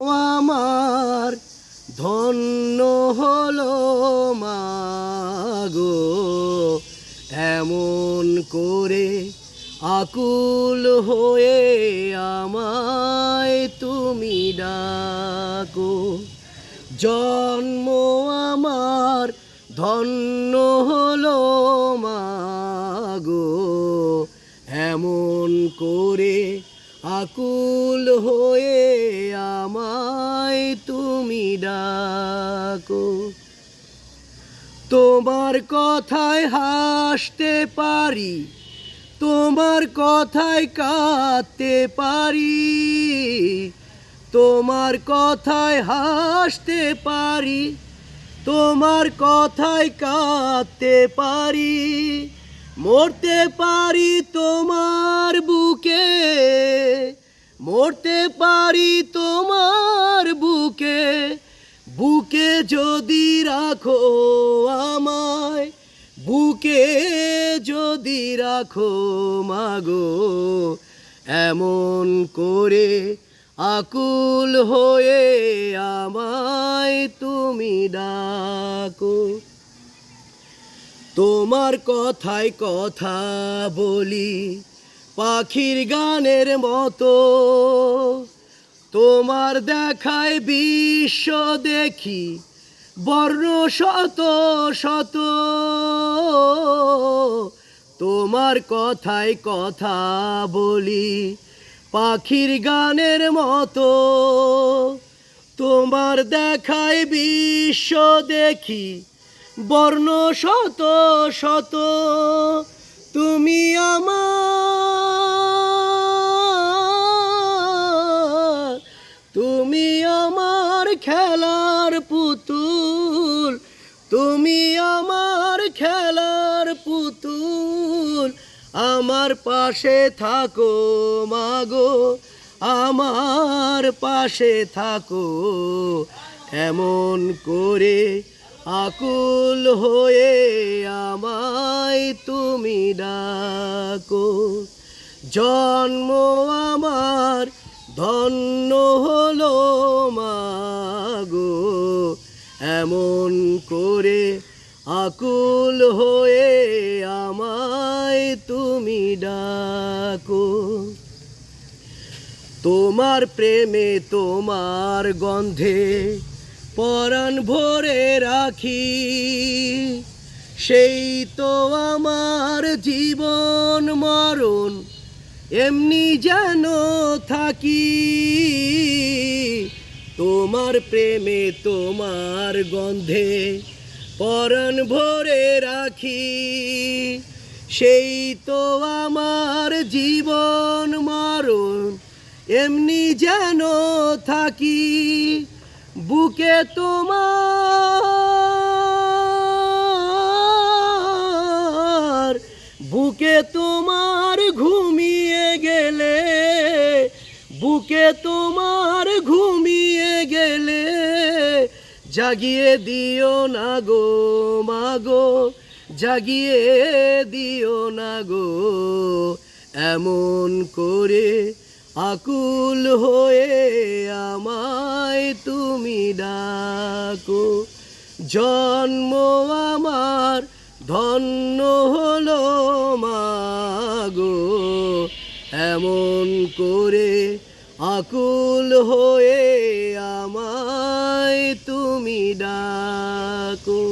আমার ধন্য হলো মাগো, এমন করে আকুল হয়ে আমায় তুমি ডাকো। জন্ম আমার ধন্য হলো মাগো, এমন করে আকুল হয়ে আমায় তুমি ডাকো। তোমার কথায় হাসতে পারি, তোমার কথায় কাঁদতে পারি, তোমার কথায় হাসতে পারি, তোমার কথায় কাঁদতে পারি, মরতে পারি তোমার বুকে, মরতে পারি তোমার বুকে, বুকে যদি রাখো আমায়, বুকে যদি রাখো মাগো, এমন করে আকুল হয়ে আমায় তুমি ডাকো। তোমার কথায় কথা বলি পাখির গানের মতো, তোমার দেখায় বিশ্ব দেখি বর্ণ শত শত। তোমার কথায় কথা বলি পাখির গানের মতো, তোমার দেখায় বিশ্ব দেখি বর্ণ শত শত। তুমি আমার, তুমি আমার খেলার পুতুল, তুমি আমার খেলার পুতুল, আমার পাশে থাকো মাগো, আমার পাশে থাকো, এমন করে আকুল হয়ে আমায় তুমি ডাকো। জন্ম আমার ধন্য হলো মাগো, এমন করে আকুল হয়ে আমায় তুমি ডাকো। তোমার প্রেমে তোমার গন্ধে পরাণ ভরে রাখি, সেই তো আমার জীবন মরণ, এমনি যেন থাকি। তোমার প্রেমে তোমার গন্ধে পরাণ ভরে রাখি, সেই তো আমার জীবন মরণ, এমনি যেন থাকি। বুকে তোমার, বুকে তোমার ঘুমিয়ে গেলে, বুকে তোমার ঘুমিয়ে গেলে, জাগিয়ে দিও না গো মাগো, জাগিয়ে দিও না গো, এমন করে আকুল হয়ে আমায় তুমি ডাকো। জন্ম আমার ধন্য হলো মাগো, এমন করে আকুল হয়ে আমায় তুমি ডাকো।